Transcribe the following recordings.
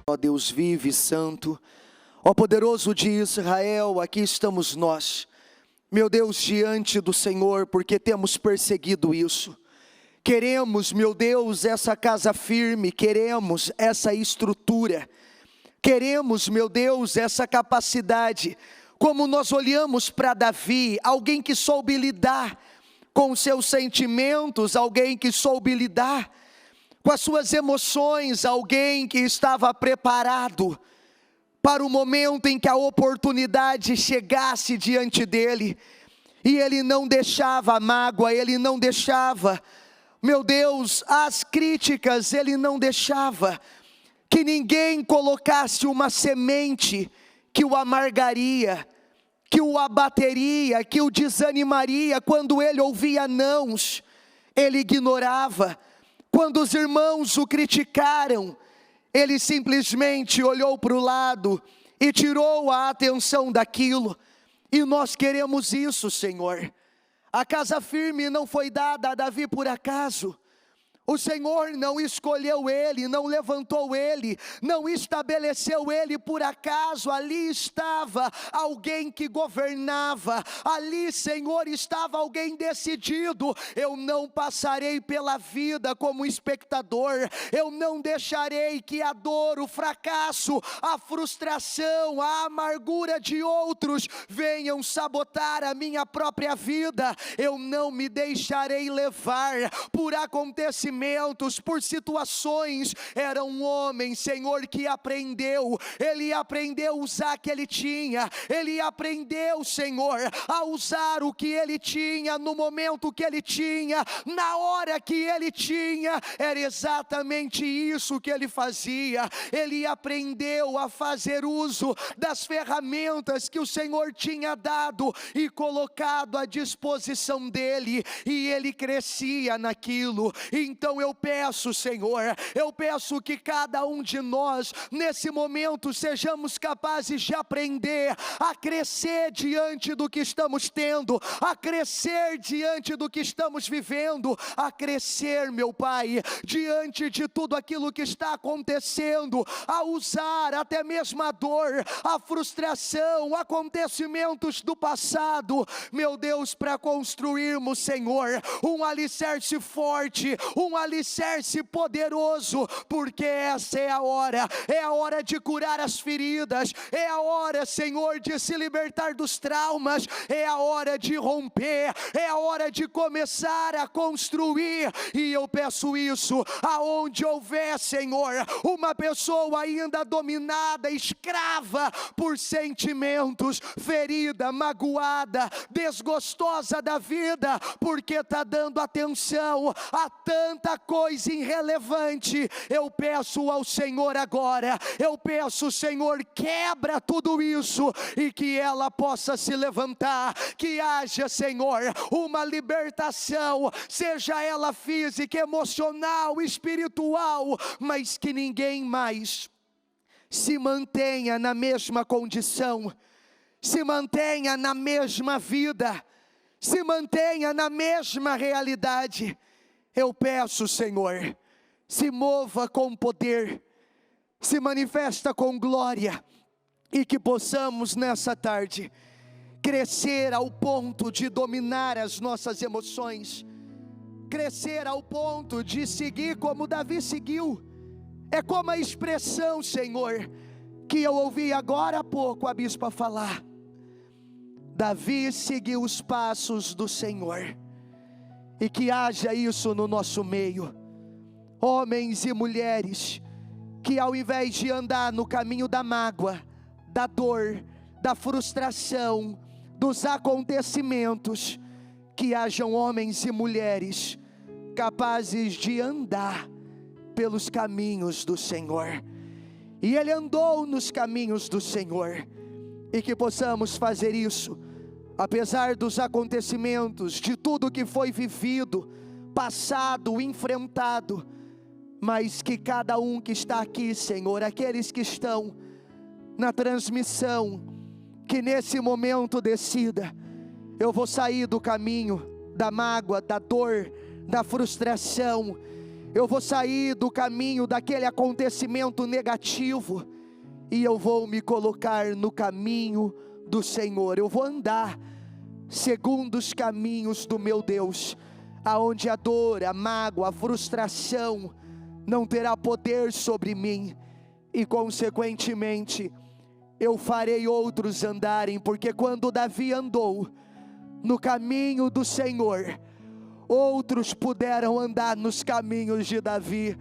Ó Deus vive e santo, ó poderoso de Israel, aqui estamos nós, meu Deus, diante do Senhor, porque temos perseguido isso. Queremos, meu Deus, essa casa firme, queremos essa estrutura, queremos, meu Deus, essa capacidade. Como nós olhamos para Davi, alguém que soube lidar com seus sentimentos, alguém que soube lidar com as suas emoções, alguém que estava preparado para o momento em que a oportunidade chegasse diante dele, e ele não deixava a mágoa, ele não deixava, meu Deus, as críticas, ele não deixava que ninguém colocasse uma semente que o amargaria, que o abateria, que o desanimaria. Quando ele ouvia nãos, ele ignorava. Quando os irmãos o criticaram, ele simplesmente olhou para o lado e tirou a atenção daquilo. E nós queremos isso, Senhor. A casa firme não foi dada a Davi por acaso. O Senhor não escolheu ele, não levantou ele, não estabeleceu ele por acaso. Ali estava alguém que governava, ali, Senhor, estava alguém decidido. Eu não passarei pela vida como espectador, eu não deixarei que a dor, o fracasso, a frustração, a amargura de outros venham sabotar a minha própria vida. Eu não me deixarei levar por acontecimentos, por situações. Era um homem, Senhor, que aprendeu, ele aprendeu a usar o que ele tinha, ele aprendeu, Senhor, a usar o que ele tinha, no momento que ele tinha, na hora que ele tinha. Era exatamente isso que ele fazia. Ele aprendeu a fazer uso das ferramentas que o Senhor tinha dado e colocado à disposição dele, e ele crescia naquilo. Então eu peço, Senhor, eu peço que cada um de nós, nesse momento, sejamos capazes de aprender a crescer diante do que estamos tendo, a crescer diante do que estamos vivendo, a crescer, meu Pai, diante de tudo aquilo que está acontecendo, a usar até mesmo a dor, a frustração, acontecimentos do passado, meu Deus, para construirmos, Senhor, um alicerce forte, um alicerce poderoso, porque essa é a hora de curar as feridas, é a hora, Senhor, de se libertar dos traumas, é a hora de romper, é a hora de começar a construir. E eu peço isso, aonde houver, Senhor, uma pessoa ainda dominada, escrava por sentimentos, ferida, magoada, desgostosa da vida, porque está dando atenção a tanta coisa irrelevante, eu peço ao Senhor agora, eu peço, Senhor, quebra tudo isso, e que ela possa se levantar, que haja, Senhor, uma libertação, seja ela física, emocional, espiritual, mas que ninguém mais se mantenha na mesma condição, se mantenha na mesma vida, se mantenha na mesma realidade. Eu peço, Senhor, se mova com poder, se manifesta com glória, e que possamos nessa tarde crescer ao ponto de dominar as nossas emoções, crescer ao ponto de seguir como Davi seguiu. É como a expressão, Senhor, que eu ouvi agora há pouco a bispa falar. Davi seguiu os passos do Senhor. E que haja isso no nosso meio, homens e mulheres, que ao invés de andar no caminho da mágoa, da dor, da frustração, dos acontecimentos, que hajam homens e mulheres capazes de andar pelos caminhos do Senhor. E ele andou nos caminhos do Senhor, e que possamos fazer isso, apesar dos acontecimentos, de tudo que foi vivido, passado, enfrentado, mas que cada um que está aqui, Senhor, aqueles que estão na transmissão, que nesse momento decida, eu vou sair do caminho da mágoa, da dor, da frustração, Eu vou sair do caminho daquele acontecimento negativo e eu vou me colocar no caminho do Senhor. Eu vou andar segundo os caminhos do meu Deus, aonde a dor, a mágoa, a frustração não terá poder sobre mim, e consequentemente eu farei outros andarem, porque quando Davi andou no caminho do Senhor, outros puderam andar nos caminhos de Davi.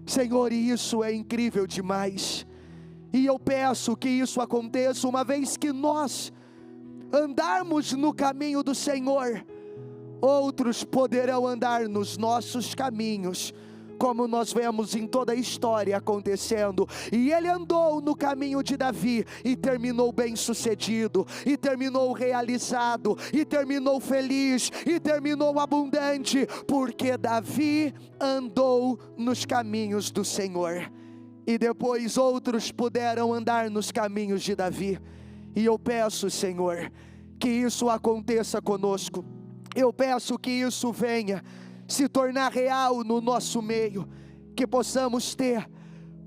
Senhor, e isso é incrível demais, e eu peço que isso aconteça, uma vez que nós andarmos no caminho do Senhor, outros poderão andar nos nossos caminhos, como nós vemos em toda a história acontecendo. E ele andou no caminho de Davi, e terminou bem sucedido, e terminou realizado, e terminou feliz, e terminou abundante, porque Davi andou nos caminhos do Senhor. E depois outros puderam andar nos caminhos de Davi. E eu peço, Senhor, que isso aconteça conosco. Eu peço que isso venha se tornar real no nosso meio, que possamos ter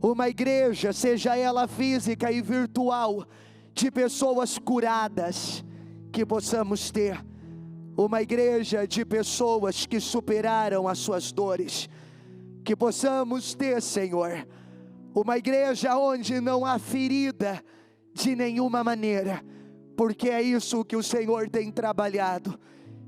uma igreja, seja ela física e virtual, de pessoas curadas, que possamos ter uma igreja de pessoas que superaram as suas dores, que possamos ter, Senhor, uma igreja onde não há ferida de nenhuma maneira, porque é isso que o Senhor tem trabalhado.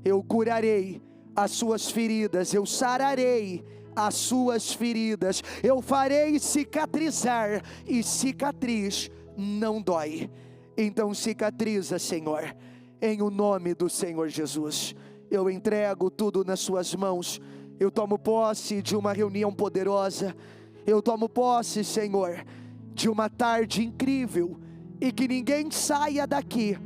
Eu curarei as suas feridas, eu sararei as suas feridas, eu farei cicatrizar, e cicatriz não dói. Então cicatriza, Senhor, em o nome do Senhor Jesus. Eu entrego tudo nas suas mãos. Eu tomo posse de uma reunião poderosa. Eu tomo posse, Senhor, de uma tarde incrível, e que ninguém saia daqui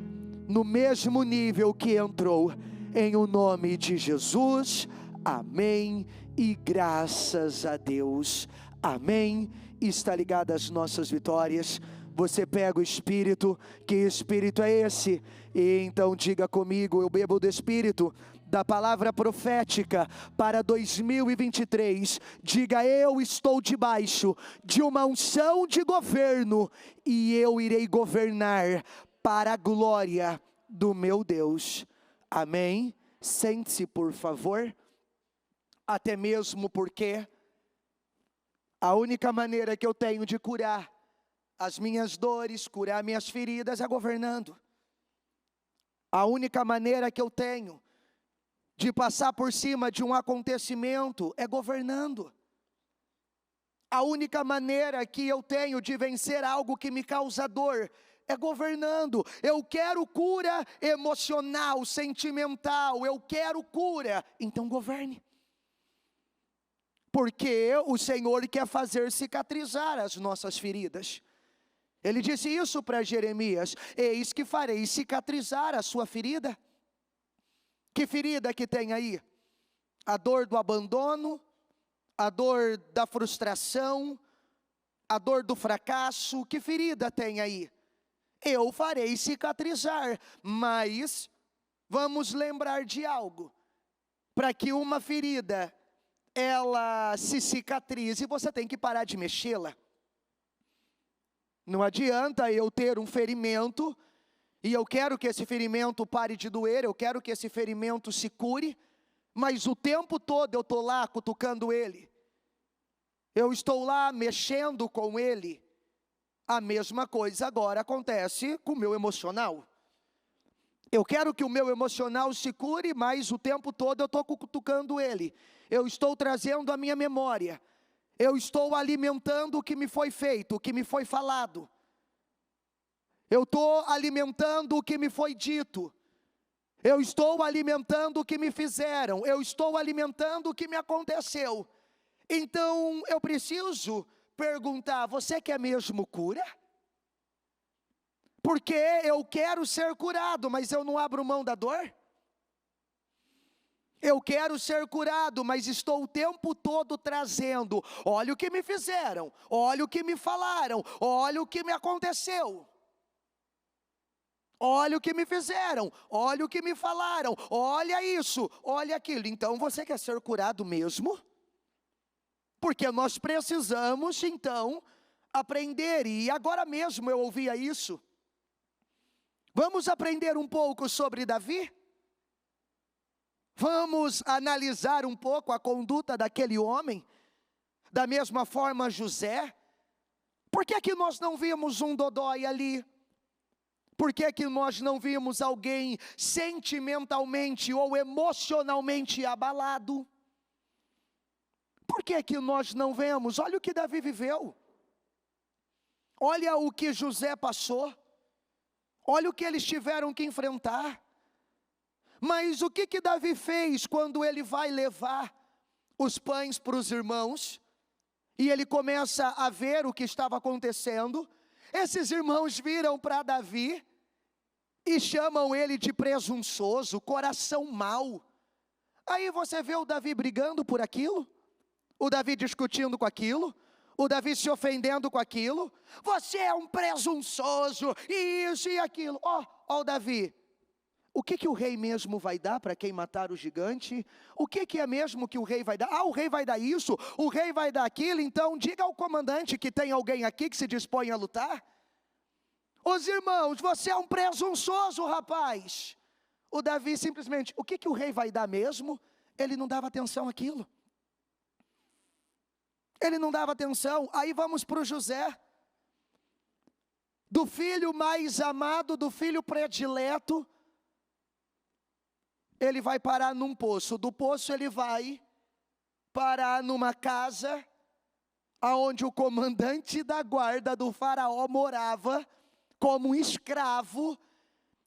no mesmo nível que entrou, em o nome de Jesus. Amém e graças a Deus. Amém. Está ligado às nossas vitórias. Você pega o Espírito. Que Espírito é esse? E então diga comigo: eu bebo do Espírito da palavra profética para 2023, diga: eu estou debaixo de uma unção de governo, e eu irei governar para a glória do meu Deus. Amém? Sente-se, por favor, até mesmo porque a única maneira que eu tenho de curar as minhas dores, curar minhas feridas, é governando. A única maneira que eu tenho de passar por cima de um acontecimento é governando. A única maneira que eu tenho de vencer algo que me causa dor é governando. Eu quero cura emocional, sentimental, eu quero cura, então governe. Porque o Senhor quer fazer cicatrizar as nossas feridas. Ele disse isso para Jeremias: eis que farei cicatrizar a sua ferida. Que ferida que tem aí? A dor do abandono, a dor da frustração, a dor do fracasso. Que ferida tem aí? Eu farei cicatrizar. Mas vamos lembrar de algo: para que uma ferida ela se cicatrize, você tem que parar de mexê-la. Não adianta eu ter um ferimento e eu quero que esse ferimento pare de doer, eu quero que esse ferimento se cure, mas o tempo todo eu estou lá cutucando ele, eu estou lá mexendo com ele. A mesma coisa agora acontece com o meu emocional. Eu quero que o meu emocional se cure, mas o tempo todo eu estou cutucando ele. Eu estou trazendo a minha memória, eu estou alimentando o que me foi feito, o que me foi falado. Eu estou alimentando o que me foi dito. Eu estou alimentando o que me fizeram. Eu estou alimentando o que me aconteceu. Então eu preciso perguntar: você quer mesmo cura? Porque eu quero ser curado, mas eu não abro mão da dor. Eu quero ser curado, mas estou o tempo todo trazendo: olha o que me fizeram, olha o que me falaram, olha o que me aconteceu. Olha o que me fizeram, olha o que me falaram, olha isso, olha aquilo. Então você quer ser curado mesmo? Porque nós precisamos, então, aprender. E agora mesmo eu ouvia isso. Vamos aprender um pouco sobre Davi? Vamos analisar um pouco a conduta daquele homem? Da mesma forma José? Por que que nós não vimos um Dodói ali? Por que que nós não vimos alguém sentimentalmente ou emocionalmente abalado? Por que que nós não vemos? Olha o que Davi viveu. Olha o que José passou. Olha o que eles tiveram que enfrentar. Mas o que que Davi fez quando ele vai levar os pães para os irmãos? E ele começa a ver o que estava acontecendo. Esses irmãos viram para Davi e chamam ele de presunçoso, coração mau. Aí você vê o Davi brigando por aquilo, o Davi discutindo com aquilo, o Davi se ofendendo com aquilo. Você é um presunçoso, e isso e aquilo. Ó o Davi. O que que o rei mesmo vai dar para quem matar o gigante? O que que é mesmo que o rei vai dar? Ah, o rei vai dar isso, o rei vai dar aquilo. Então diga ao comandante que tem alguém aqui que se dispõe a lutar. Os irmãos, você é um presunçoso, rapaz. O Davi simplesmente, o que que o rei vai dar mesmo? Ele não dava atenção àquilo. Ele não dava atenção. Aí vamos para o José. Do filho mais amado, do filho predileto, ele vai parar num poço. Do poço ele vai parar numa casa aonde o comandante da guarda do faraó morava como um escravo.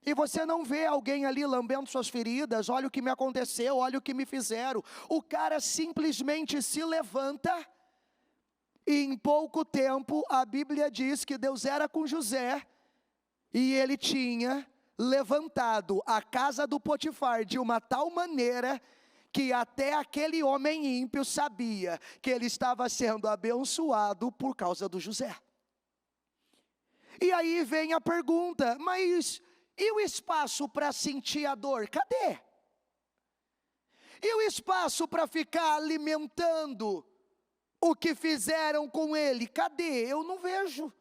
E você não vê alguém ali lambendo suas feridas. Olha o que me aconteceu, olha o que me fizeram. O cara simplesmente se levanta. E em pouco tempo a Bíblia diz que Deus era com José. E ele tinha levantado a casa do Potifar de uma tal maneira que até aquele homem ímpio sabia que ele estava sendo abençoado por causa do José. E aí vem a pergunta, mas e o espaço para sentir a dor? Cadê? E o espaço para ficar alimentando o que fizeram com ele? Cadê? Eu não vejo.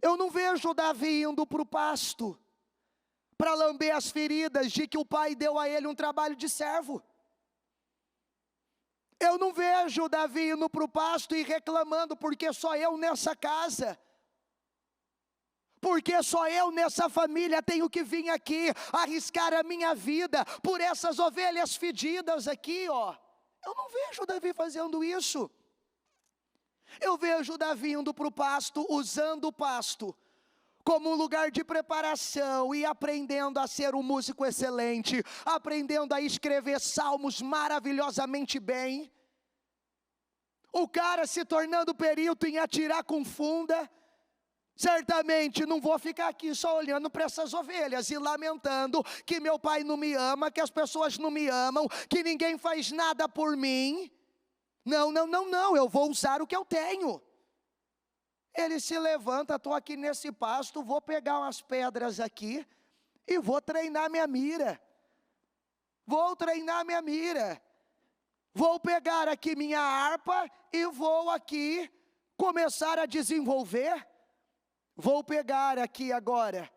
Eu não vejo Davi indo para o pasto para lamber as feridas de que o pai deu a ele um trabalho de servo. Eu não vejo Davi indo para o pasto e reclamando porque só eu nessa casa, porque só eu nessa família tenho que vir aqui arriscar a minha vida por essas ovelhas fedidas aqui, ó. Eu não vejo Davi fazendo isso. Eu vejo Davi indo para o pasto, usando o pasto como um lugar de preparação e aprendendo a ser um músico excelente, aprendendo a escrever salmos maravilhosamente bem. O cara se tornando perito em atirar com funda. Certamente não vou ficar aqui só olhando para essas ovelhas e lamentando que meu pai não me ama, que as pessoas não me amam, que ninguém faz nada por mim. Não, eu vou usar o que eu tenho. Ele se levanta, estou aqui nesse pasto, vou pegar umas pedras aqui e vou treinar minha mira. Vou treinar minha mira. Vou pegar aqui minha harpa e vou aqui começar a desenvolver. Vou pegar aqui agora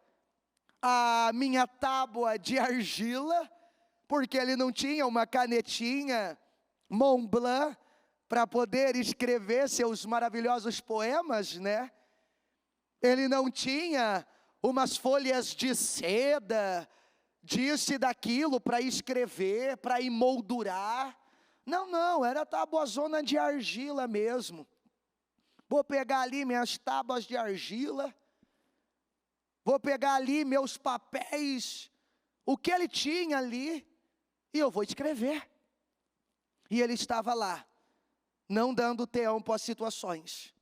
a minha tábua de argila, porque ele não tinha uma canetinha Montblanc para poder escrever seus maravilhosos poemas, né? Ele não tinha umas folhas de seda, disso e daquilo para escrever, para emoldurar. Não, era tabuazona de argila mesmo. Vou pegar ali minhas tábuas de argila, vou pegar ali meus papéis, o que ele tinha ali, e eu vou escrever. E ele estava lá, não dando tempo às situações,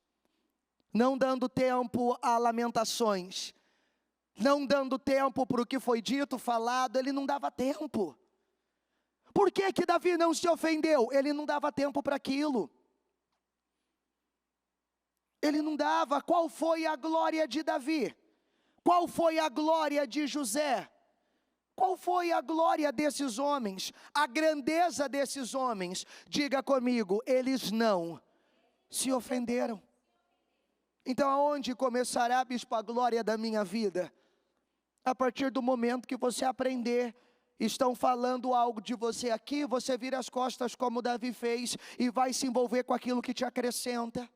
não dando tempo a lamentações, não dando tempo para o que foi dito, falado. Ele não dava tempo. Por que que Davi não se ofendeu? Ele não dava tempo para aquilo. Ele não dava. Qual foi a glória de Davi? Qual foi a glória de José? Qual foi a glória desses homens? A grandeza desses homens? Diga comigo, eles não se ofenderam. Então aonde começará, bispo, a glória da minha vida? A partir do momento que você aprender, estão falando algo de você aqui, você vira as costas como Davi fez e vai se envolver com aquilo que te acrescenta.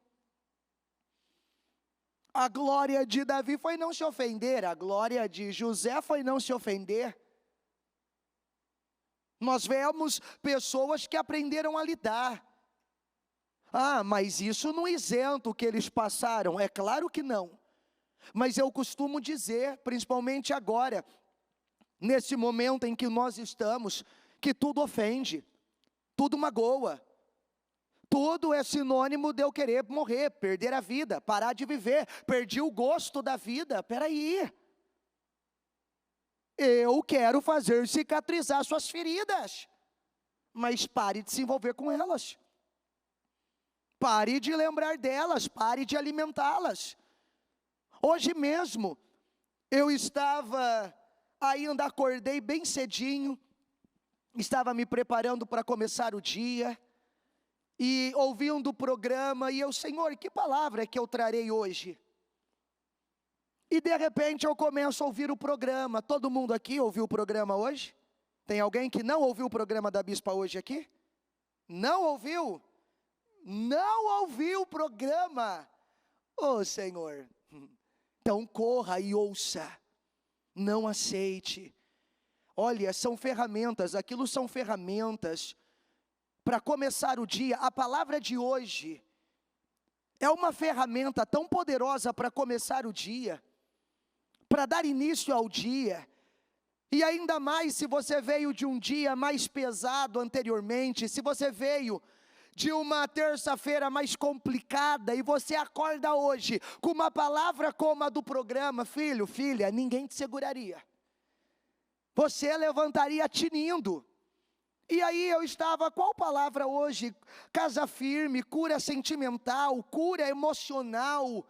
A glória de Davi foi não se ofender, a glória de José foi não se ofender. Nós vemos pessoas que aprenderam a lidar. Mas isso não isenta o que eles passaram, é claro que não. Mas eu costumo dizer, principalmente agora, nesse momento em que nós estamos, que tudo ofende, tudo magoa, tudo é sinônimo de eu querer morrer, perder a vida, parar de viver, perdi o gosto da vida. Peraí, eu quero fazer cicatrizar suas feridas, mas pare de se envolver com elas, pare de lembrar delas, pare de alimentá-las. Hoje mesmo, eu estava ainda, acordei bem cedinho, estava me preparando para começar o dia, e ouvindo o programa, e eu, Senhor, que palavra é que eu trarei hoje? E de repente eu começo a ouvir o programa. Todo mundo aqui ouviu o programa hoje? Tem alguém que não ouviu o programa da bispa hoje aqui? Não ouviu? Não ouviu o programa? Senhor, então corra e ouça, não aceite. Olha, são ferramentas, aquilo são ferramentas para começar o dia. A palavra de hoje é uma ferramenta tão poderosa para começar o dia, para dar início ao dia. E ainda mais se você veio de um dia mais pesado anteriormente, se você veio de uma terça-feira mais complicada e você acorda hoje com uma palavra como a do programa, filho, filha, ninguém te seguraria. Você levantaria tinindo. E aí eu estava, qual palavra hoje? Casa firme, cura sentimental, cura emocional.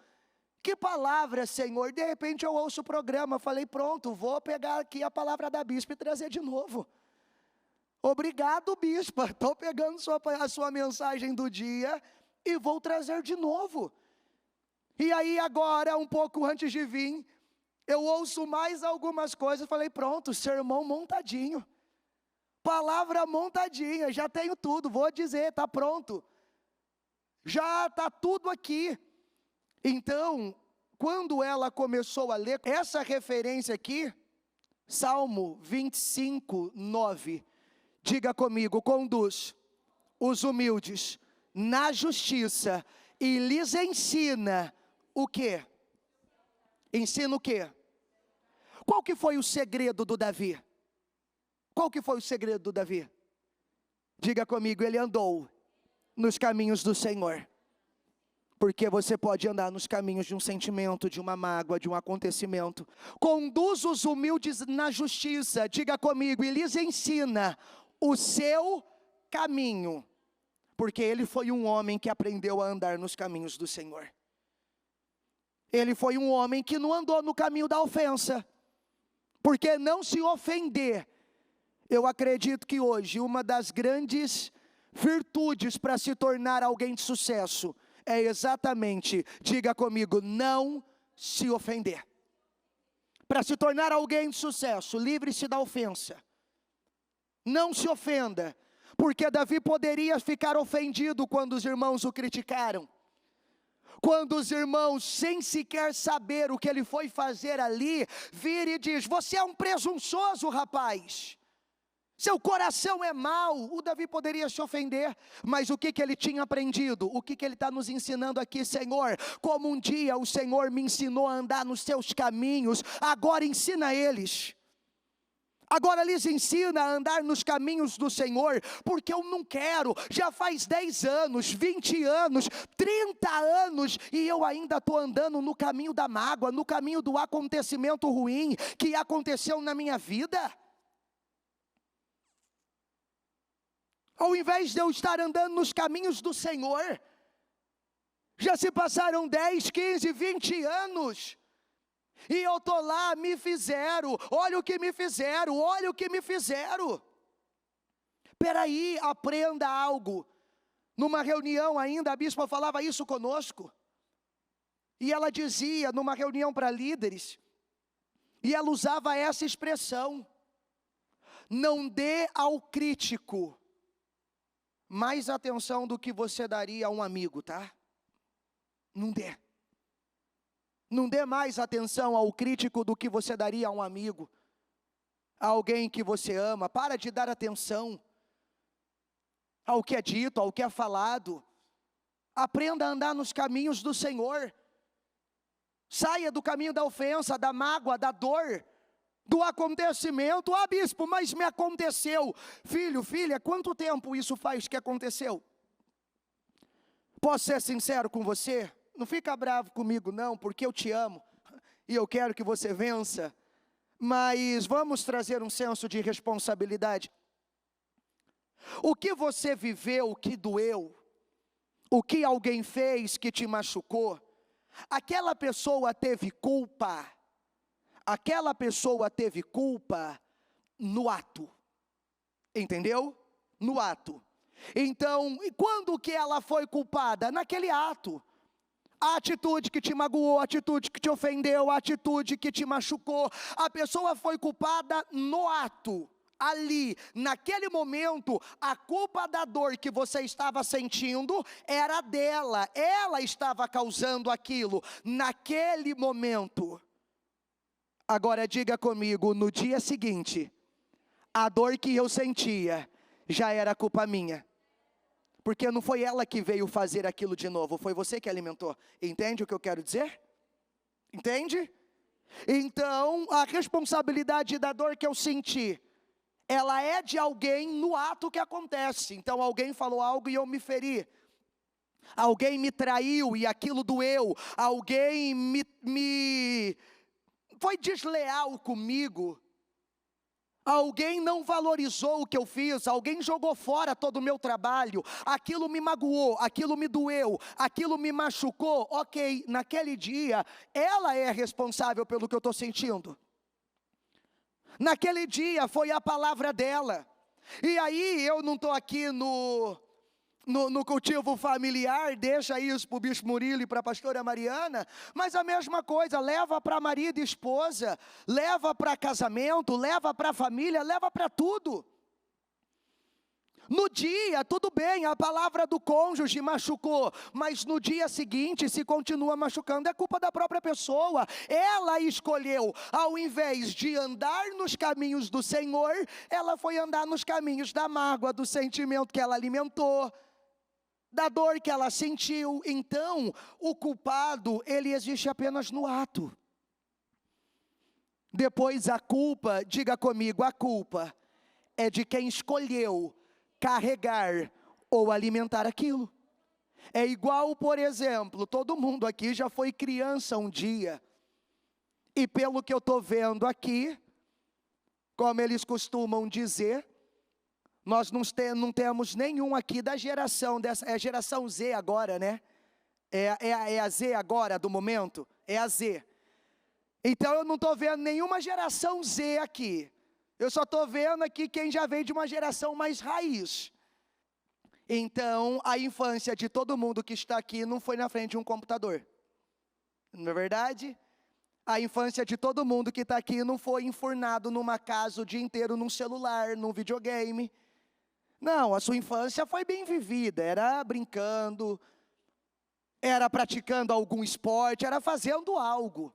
Que palavra, Senhor? De repente eu ouço o programa, falei, pronto, vou pegar aqui a palavra da bispa e trazer de novo. Obrigado, bispa, estou pegando a sua mensagem do dia e vou trazer de novo. E aí agora, um pouco antes de vir, eu ouço mais algumas coisas, falei, pronto, sermão montadinho. Palavra montadinha, já tenho tudo, vou dizer, está pronto. Já está tudo aqui. Então, quando ela começou a ler, essa referência aqui, Salmo 25, 9, diga comigo, conduz os humildes na justiça e lhes ensina o quê? Ensina o quê? Qual que foi o segredo do Davi? Qual que foi o segredo do Davi? Diga comigo, ele andou nos caminhos do Senhor. Porque você pode andar nos caminhos de um sentimento, de uma mágoa, de um acontecimento. Conduz os humildes na justiça, diga comigo, e lhes ensina o seu caminho. Porque ele foi um homem que aprendeu a andar nos caminhos do Senhor. Ele foi um homem que não andou no caminho da ofensa. Porque não se ofender, eu acredito que hoje uma das grandes virtudes para se tornar alguém de sucesso é exatamente, diga comigo, não se ofender. Para se tornar alguém de sucesso, livre-se da ofensa. Não se ofenda, porque Davi poderia ficar ofendido quando os irmãos o criticaram. Quando os irmãos, sem sequer saber o que ele foi fazer ali, viram e diz, você é um presunçoso rapaz. Seu coração é mau. O Davi poderia se ofender, mas o que ele tinha aprendido? O que ele está nos ensinando aqui, Senhor? Como um dia o Senhor me ensinou a andar nos seus caminhos, agora ensina eles. Agora lhes ensina a andar nos caminhos do Senhor, porque eu não quero, já faz 10 anos, 20 anos, 30 anos, e eu ainda estou andando no caminho da mágoa, no caminho do acontecimento ruim que aconteceu na minha vida. Ao invés de eu estar andando nos caminhos do Senhor, já se passaram 10, 15, 20 anos, E eu tô lá, me fizeram, olha o que me fizeram, olha o que me fizeram. Peraí, aprenda algo. Numa reunião ainda, a bispa falava isso conosco. E ela dizia, numa reunião para líderes, e ela usava essa expressão: não dê ao crítico mais atenção do que você daria a um amigo, tá? Não dê. Não dê mais atenção ao crítico do que você daria a um amigo, a alguém que você ama. Para de dar atenção ao que é dito, ao que é falado. Aprenda a andar nos caminhos do Senhor. Saia do caminho da ofensa, da mágoa, da dor, do acontecimento. Ah, bispo, mas me aconteceu. Filho, filha, quanto tempo isso faz que aconteceu? Posso ser sincero com você? Não fica bravo comigo não, porque eu te amo e eu quero que você vença. Mas vamos trazer um senso de responsabilidade. O que você viveu que doeu, o que alguém fez que te machucou, aquela pessoa teve culpa. Aquela pessoa teve culpa no ato. Entendeu? No ato. Então, e quando que ela foi culpada? Naquele ato. A atitude que te magoou, a atitude que te ofendeu, a atitude que te machucou. A pessoa foi culpada no ato. Ali, naquele momento, a culpa da dor que você estava sentindo era dela. Ela estava causando aquilo naquele momento. Agora diga comigo, no dia seguinte, a dor que eu sentia já era culpa minha. Porque não foi ela que veio fazer aquilo de novo, foi você que alimentou. Entende o que eu quero dizer? Entende? Então, a responsabilidade da dor que eu senti, ela é de alguém no ato que acontece. Então, alguém falou algo e eu me feri. Alguém me traiu e aquilo doeu. Alguém foi desleal comigo. Alguém não valorizou o que eu fiz, alguém jogou fora todo o meu trabalho, aquilo me magoou, aquilo me doeu, aquilo me machucou. Ok, naquele dia, ela é responsável pelo que eu estou sentindo. Naquele dia foi a palavra dela. E aí eu não estou aqui no cultivo familiar, deixa isso para o bispo Murilo e para a pastora Mariana, mas a mesma coisa, leva para marido e esposa, leva para casamento, leva para família, leva para tudo. No dia, tudo bem, a palavra do cônjuge machucou, mas no dia seguinte, se continua machucando, é culpa da própria pessoa. Ela escolheu, ao invés de andar nos caminhos do Senhor, ela foi andar nos caminhos da mágoa, do sentimento que ela alimentou, da dor que ela sentiu. Então, o culpado, ele existe apenas no ato. Depois a culpa, diga comigo, a culpa é de quem escolheu carregar ou alimentar aquilo. É igual, por exemplo, todo mundo aqui já foi criança um dia. E pelo que eu estou vendo aqui, como eles costumam dizer, nós não temos nenhum aqui da geração, é a geração Z agora, né? É a Z agora do momento, é a Z. Então eu não estou vendo nenhuma geração Z aqui. Eu só estou vendo aqui quem já veio de uma geração mais raiz. Então a infância de todo mundo que está aqui não foi na frente de um computador. Não é verdade? A infância de todo mundo que está aqui não foi enfurnado numa casa o dia inteiro num celular, num videogame. Não, a sua infância foi bem vivida, era brincando, era praticando algum esporte, era fazendo algo.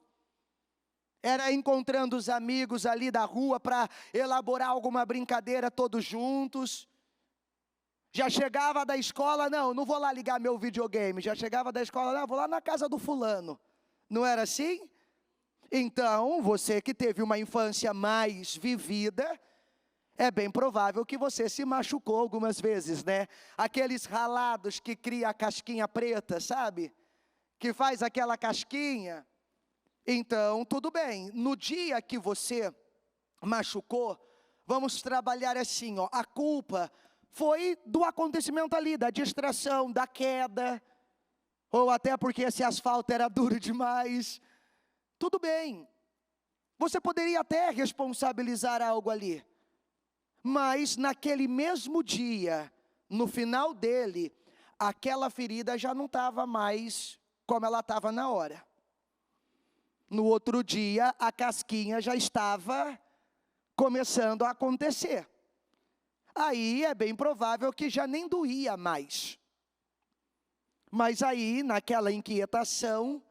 Era encontrando os amigos ali da rua para elaborar alguma brincadeira todos juntos. Já chegava da escola, não vou lá ligar meu videogame. Já chegava da escola, não, vou lá na casa do fulano. Não era assim? Então, você que teve uma infância mais vivida, é bem provável que você se machucou algumas vezes, né? Aqueles ralados que cria a casquinha preta, sabe? Que faz aquela casquinha. Então, tudo bem. No dia que você machucou, vamos trabalhar assim, ó. A culpa foi do acontecimento ali, da distração, da queda. Ou até porque esse asfalto era duro demais. Tudo bem. Você poderia até responsabilizar algo ali, mas naquele mesmo dia, no final dele, aquela ferida já não estava mais como ela estava na hora. No outro dia, a casquinha já estava começando a acontecer. Aí é bem provável que já nem doía mais. Mas aí, naquela inquietação,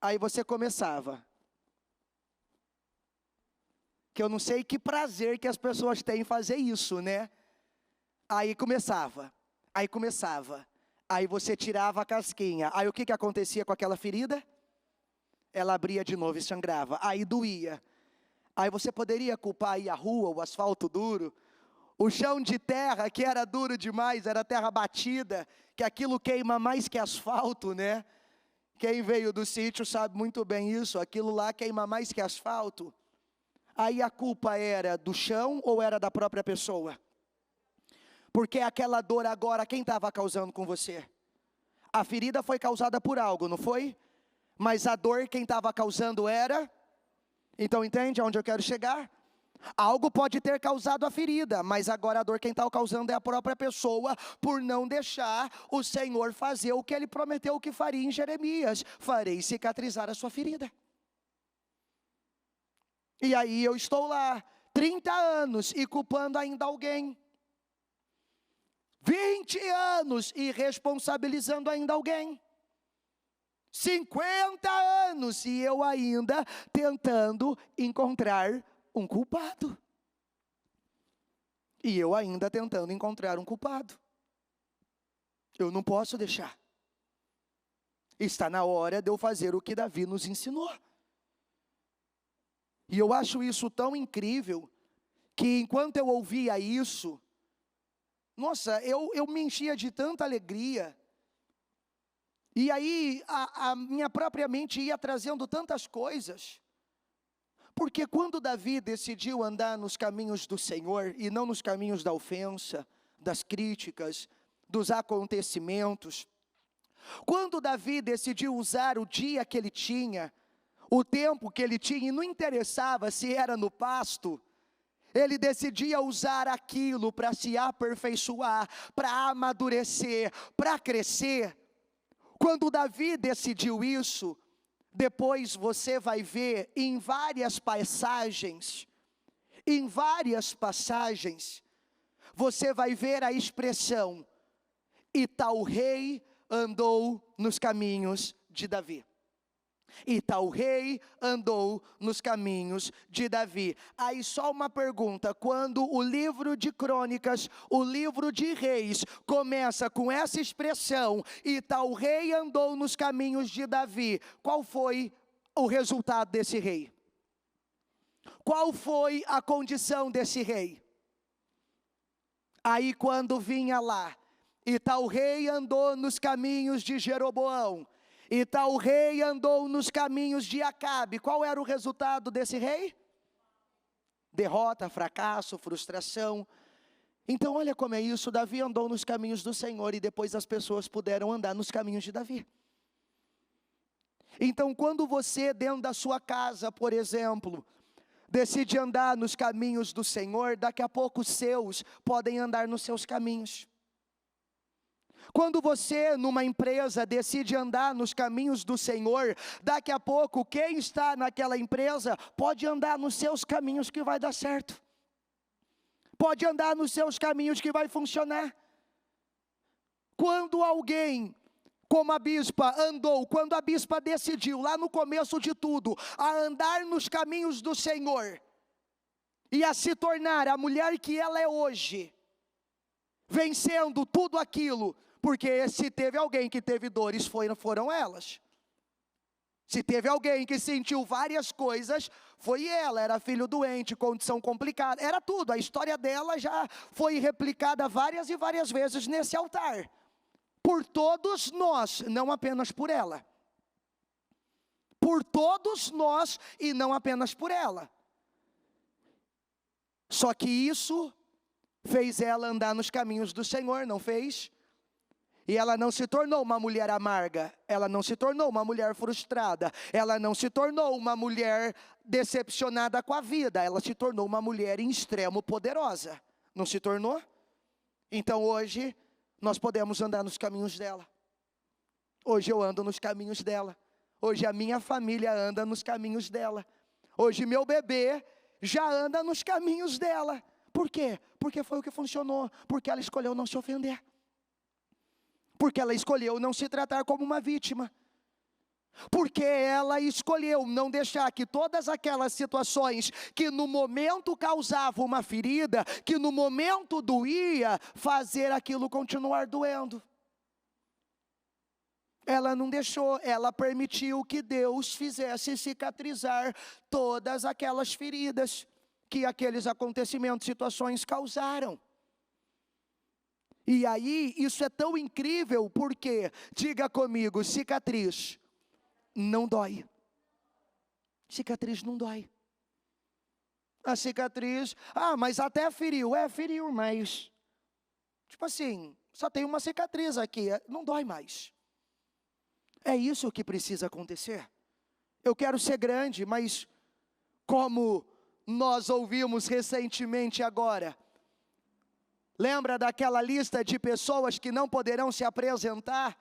aí você começava. Que eu não sei que prazer que as pessoas têm em fazer isso, né? Aí começava. Aí você tirava a casquinha. Aí o que acontecia com aquela ferida? Ela abria de novo e sangrava. Aí doía. Aí você poderia culpar aí a rua, o asfalto duro, o chão de terra que era duro demais, era terra batida, que aquilo queima mais que asfalto, né? Quem veio do sítio sabe muito bem isso, aquilo lá queima mais que asfalto. Aí a culpa era do chão ou era da própria pessoa? Porque aquela dor agora, quem estava causando com você? A ferida foi causada por algo, não foi? Mas a dor quem estava causando era? Então entende aonde eu quero chegar? Algo pode ter causado a ferida, mas agora a dor quem está causando é a própria pessoa, por não deixar o Senhor fazer o que Ele prometeu que faria em Jeremias: farei cicatrizar a sua ferida. E aí eu estou lá, 30 anos, e culpando ainda alguém. 20 anos e responsabilizando ainda alguém. 50 anos e eu ainda tentando encontrar um culpado. E eu ainda tentando encontrar um culpado. Eu não posso deixar. Está na hora de eu fazer o que Davi nos ensinou. E eu acho isso tão incrível, que enquanto eu ouvia isso, nossa, eu me enchia de tanta alegria. E aí a minha própria mente ia trazendo tantas coisas. Porque quando Davi decidiu andar nos caminhos do Senhor, e não nos caminhos da ofensa, das críticas, dos acontecimentos, quando Davi decidiu usar o dia que ele tinha, o tempo que ele tinha, e não interessava se era no pasto, ele decidia usar aquilo para se aperfeiçoar, para amadurecer, para crescer. Quando Davi decidiu isso, depois você vai ver em várias passagens, você vai ver a expressão: e tal rei andou nos caminhos de Davi. E tal rei andou nos caminhos de Davi. Aí só uma pergunta: quando o livro de Crônicas, o livro de Reis, começa com essa expressão, e tal rei andou nos caminhos de Davi, qual foi o resultado desse rei? Qual foi a condição desse rei? Aí quando vinha lá, e tal rei andou nos caminhos de Jeroboão, e tal rei andou nos caminhos de Acabe, qual era o resultado desse rei? Derrota, fracasso, frustração. Então olha como é isso: Davi andou nos caminhos do Senhor, e depois as pessoas puderam andar nos caminhos de Davi. Então quando você, dentro da sua casa, por exemplo, decide andar nos caminhos do Senhor, daqui a pouco os seus podem andar nos seus caminhos. Quando você, numa empresa, decide andar nos caminhos do Senhor, daqui a pouco quem está naquela empresa pode andar nos seus caminhos, que vai dar certo. Pode andar nos seus caminhos, que vai funcionar. Quando alguém, como a bispa andou, quando a bispa decidiu lá no começo de tudo a andar nos caminhos do Senhor e a se tornar a mulher que ela é hoje, vencendo tudo aquilo, porque se teve alguém que teve dores, foram elas. Se teve alguém que sentiu várias coisas, foi ela. Era filho doente, condição complicada, era tudo. A história dela já foi replicada várias e várias vezes nesse altar, por todos nós, não apenas por ela. Por todos nós e não apenas por ela. Só que isso fez ela andar nos caminhos do Senhor, não fez? E ela não se tornou uma mulher amarga, ela não se tornou uma mulher frustrada, ela não se tornou uma mulher decepcionada com a vida, ela se tornou uma mulher em extremo poderosa. Não se tornou? Então hoje nós podemos andar nos caminhos dela. Hoje eu ando nos caminhos dela. Hoje a minha família anda nos caminhos dela. Hoje meu bebê já anda nos caminhos dela. Por quê? Porque foi o que funcionou, porque ela escolheu não se ofender. Porque ela escolheu não se tratar como uma vítima. Porque ela escolheu não deixar que todas aquelas situações que no momento causavam uma ferida, que no momento doía, fazer aquilo continuar doendo. Ela não deixou, ela permitiu que Deus fizesse cicatrizar todas aquelas feridas que aqueles acontecimentos, situações causaram. E aí, isso é tão incrível, porque, diga comigo, cicatriz não dói. Cicatriz não dói. A cicatriz, mas até feriu, feriu, mas, tipo assim, só tem uma cicatriz aqui, não dói mais. É isso que precisa acontecer. Eu quero ser grande, mas como nós ouvimos recentemente agora, lembra daquela lista de pessoas que não poderão se apresentar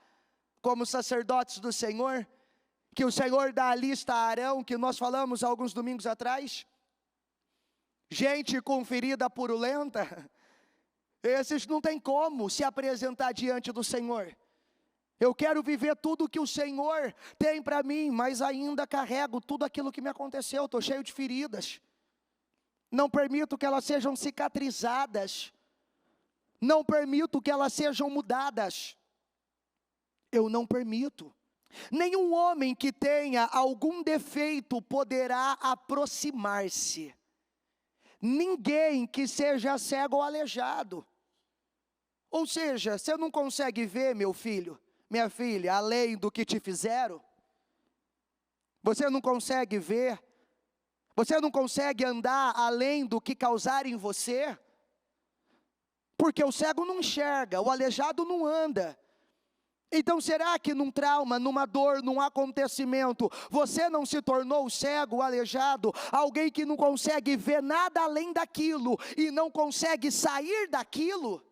como sacerdotes do Senhor? Que o Senhor dá a lista a Arão, que nós falamos alguns domingos atrás? Gente com ferida purulenta, esses não tem como se apresentar diante do Senhor. Eu quero viver tudo que o Senhor tem para mim, mas ainda carrego tudo aquilo que me aconteceu, estou cheio de feridas. Não permito que elas sejam cicatrizadas. Não permito que elas sejam mudadas. Eu não permito. Nenhum homem que tenha algum defeito poderá aproximar-se. Ninguém que seja cego ou aleijado. Ou seja, você não consegue ver, meu filho, minha filha, além do que te fizeram? Você não consegue ver? Você não consegue andar além do que causarem em você? Porque o cego não enxerga, o aleijado não anda. Então será que num trauma, numa dor, num acontecimento, você não se tornou cego, aleijado, alguém que não consegue ver nada além daquilo e não consegue sair daquilo?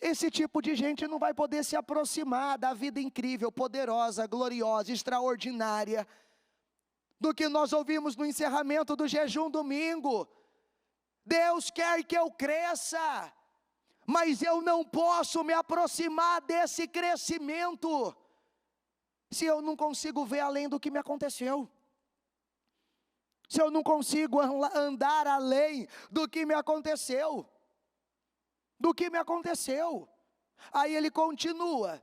Esse tipo de gente não vai poder se aproximar da vida incrível, poderosa, gloriosa, extraordinária, do que nós ouvimos no encerramento do jejum domingo. Deus quer que eu cresça, mas eu não posso me aproximar desse crescimento se eu não consigo ver além do que me aconteceu. Se eu não consigo andar além do que me aconteceu. Aí ele continua: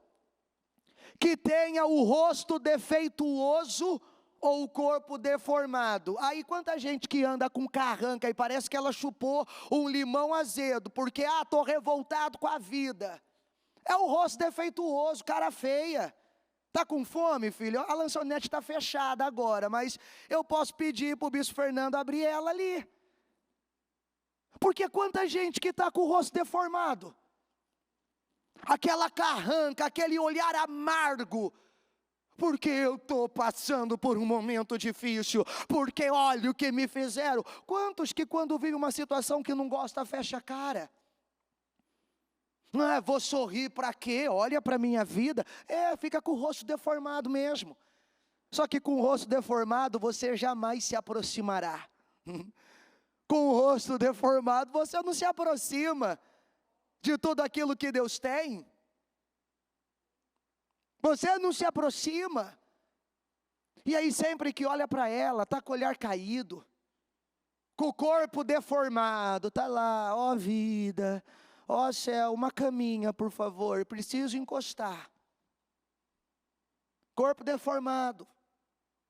que tenha o rosto defeituoso ou o corpo deformado. Aí quanta gente que anda com carranca e parece que ela chupou um limão azedo, porque estou revoltado com a vida. É o rosto defeituoso, cara feia. Está com fome, filho? A lançonete está fechada agora, mas eu posso pedir para o bispo Fernando abrir ela ali. Porque quanta gente que está com o rosto deformado, aquela carranca, aquele olhar amargo, porque eu estou passando por um momento difícil, porque olha o que me fizeram. Quantos que quando vivem uma situação que não gosta, fecha a cara? Vou sorrir para quê? Olha para a minha vida. Fica com o rosto deformado mesmo. Só que com o rosto deformado você jamais se aproximará. Com o rosto deformado você não se aproxima de tudo aquilo que Deus tem. Você não se aproxima. E aí sempre que olha para ela, está com o olhar caído, com o corpo deformado, está lá, ó vida, ó céu, uma caminha por favor, preciso encostar. Corpo deformado,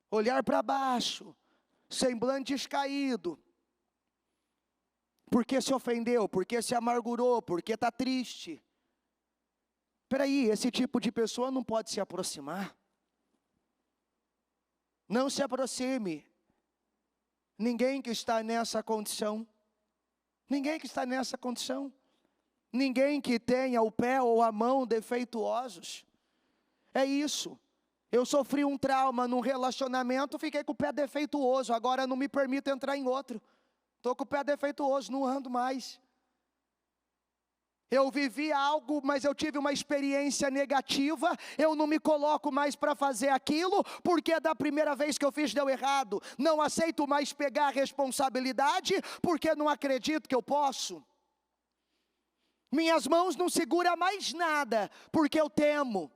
olhar para baixo, semblante descaído. Porque se ofendeu, porque se amargurou, porque está triste. Espera aí, esse tipo de pessoa não pode se aproximar. Não se aproxime. Ninguém que está nessa condição. Ninguém que está nessa condição. Ninguém que tenha o pé ou a mão defeituosos. É isso. Eu sofri um trauma num relacionamento, fiquei com o pé defeituoso, agora não me permito entrar em outro. Estou com o pé defeituoso, não ando mais. Eu vivi algo, mas eu tive uma experiência negativa, eu não me coloco mais para fazer aquilo, porque da primeira vez que eu fiz deu errado. Não aceito mais pegar a responsabilidade, porque não acredito que eu posso. Minhas mãos não seguram mais nada, porque eu temo.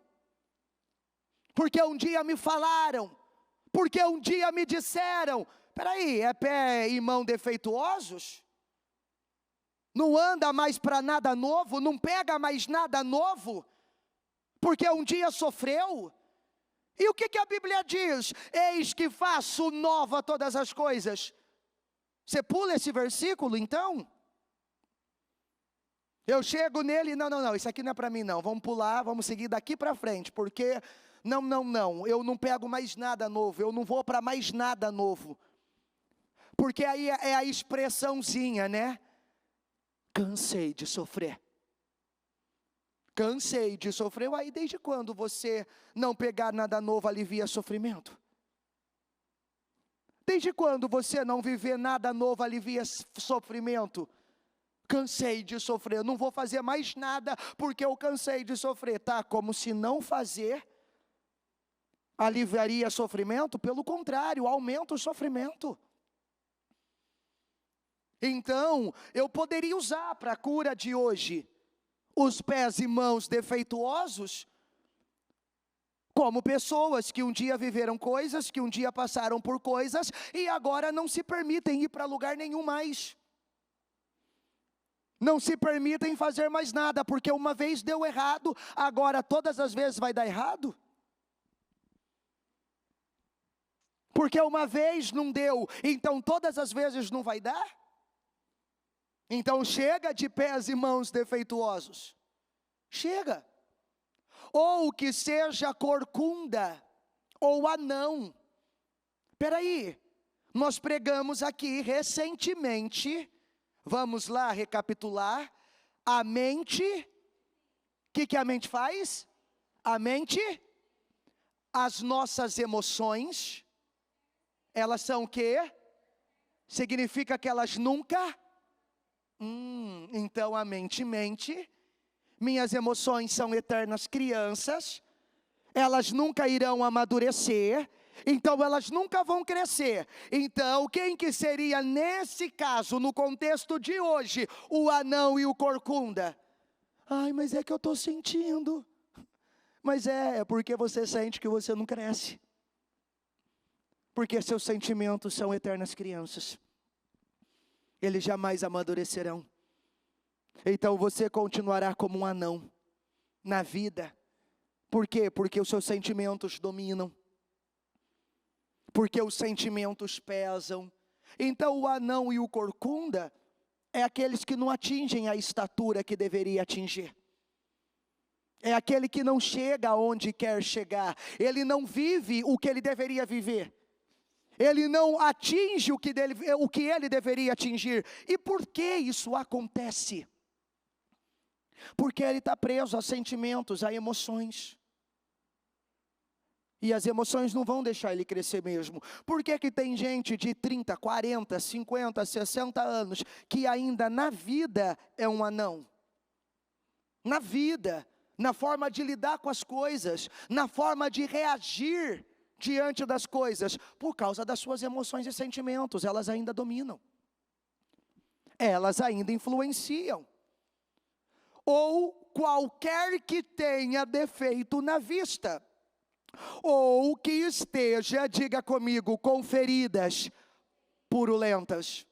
Porque um dia me falaram, porque um dia me disseram, peraí, é pé e mão defeituosos? Não anda mais para nada novo, não pega mais nada novo, porque um dia sofreu. E o que a Bíblia diz? Eis que faço nova todas as coisas. Você pula esse versículo então? Eu chego nele, não, isso aqui não é para mim não, vamos pular, vamos seguir daqui para frente, porque não, eu não pego mais nada novo, eu não vou para mais nada novo. Porque aí é a expressãozinha, né? Cansei de sofrer. Cansei de sofrer. Aí desde quando você não pegar nada novo alivia sofrimento? Desde quando você não viver nada novo alivia sofrimento? Cansei de sofrer, não vou fazer mais nada porque eu cansei de sofrer. Tá, como se não fazer aliviaria sofrimento? Pelo contrário, aumenta o sofrimento. Então, eu poderia usar para a cura de hoje os pés e mãos defeituosos como pessoas que um dia viveram coisas, que um dia passaram por coisas e agora não se permitem ir para lugar nenhum mais. Não se permitem fazer mais nada, porque uma vez deu errado, agora todas as vezes vai dar errado? Porque uma vez não deu, então todas as vezes não vai dar? Então chega de pés e mãos defeituosos. Chega. Ou que seja corcunda, ou anão. Espera, nós pregamos aqui recentemente, vamos lá recapitular, a mente, o que a mente faz? A mente, as nossas emoções, elas são o quê? Significa que elas nunca... então a mente mente, minhas emoções são eternas crianças, elas nunca irão amadurecer, então elas nunca vão crescer. Então quem que seria nesse caso, no contexto de hoje, o anão e o corcunda? Ai, mas é que eu estou sentindo. Mas é porque você sente que você não cresce, porque seus sentimentos são eternas crianças. Eles jamais amadurecerão. Então você continuará como um anão na vida. Por quê? Porque os seus sentimentos dominam. Porque os sentimentos pesam. Então o anão e o corcunda é aqueles que não atingem a estatura que deveria atingir. É aquele que não chega aonde quer chegar. Ele não vive o que ele deveria viver. Ele não atinge o que ele deveria atingir. E por que isso acontece? Porque ele está preso a sentimentos, a emoções. E as emoções não vão deixar ele crescer mesmo. Por que tem gente de 30, 40, 50, 60 anos que ainda na vida é um anão? Na vida, na forma de lidar com as coisas, na forma de reagir diante das coisas, por causa das suas emoções e sentimentos, elas ainda dominam, elas ainda influenciam. Ou qualquer que tenha defeito na vista, ou que esteja, diga comigo, com feridas purulentas,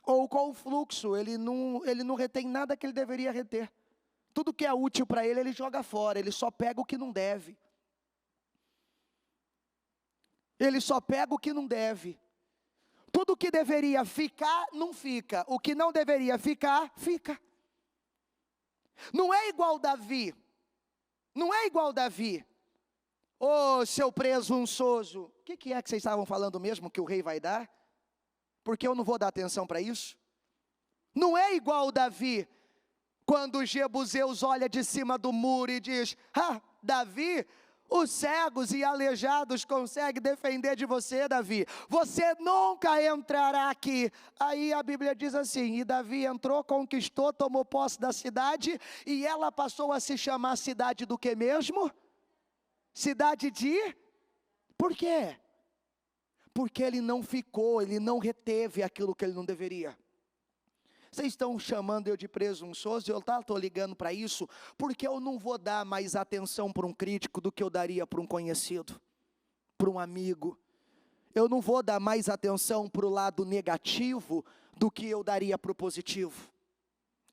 ou com fluxo, ele não retém nada que ele deveria reter, tudo que é útil para ele, ele joga fora, ele só pega o que não deve. Ele só pega o que não deve. Tudo que deveria ficar, não fica. O que não deveria ficar, fica. Não é igual Davi. Não é igual Davi. Ô, seu presunçoso. O que é que vocês estavam falando mesmo que o rei vai dar? Porque eu não vou dar atenção para isso. Não é igual Davi. Quando os jebuseus olham de cima do muro e diz: Davi, os cegos e aleijados conseguem defender de você, Davi. Você nunca entrará aqui. Aí a Bíblia diz assim: e Davi entrou, conquistou, tomou posse da cidade, e ela passou a se chamar cidade do que mesmo? Cidade de... Por quê? Porque ele não ficou, ele não reteve aquilo que ele não deveria. Vocês estão chamando eu de presunçoso? Eu estou ligando para isso, porque eu não vou dar mais atenção para um crítico do que eu daria para um conhecido, para um amigo. Eu não vou dar mais atenção para o lado negativo do que eu daria para o positivo.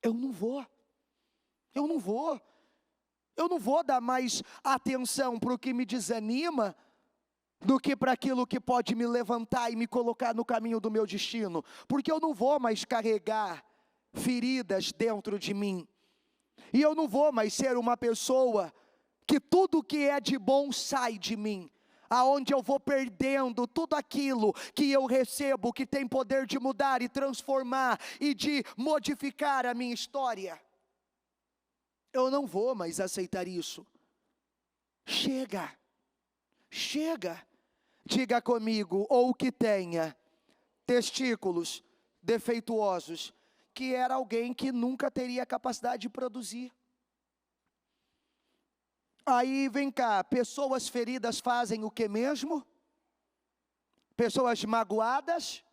Eu não vou dar mais atenção para o que me desanima do que para aquilo que pode me levantar e me colocar no caminho do meu destino, porque eu não vou mais carregar feridas dentro de mim, e eu não vou mais ser uma pessoa que tudo que é de bom sai de mim, aonde eu vou perdendo tudo aquilo que eu recebo, que tem poder de mudar e transformar e de modificar a minha história. Eu não vou mais aceitar isso. Chega. Diga comigo: ou que tenha testículos defeituosos, que era alguém que nunca teria capacidade de produzir. Aí vem cá, pessoas feridas fazem o que mesmo? Pessoas magoadas.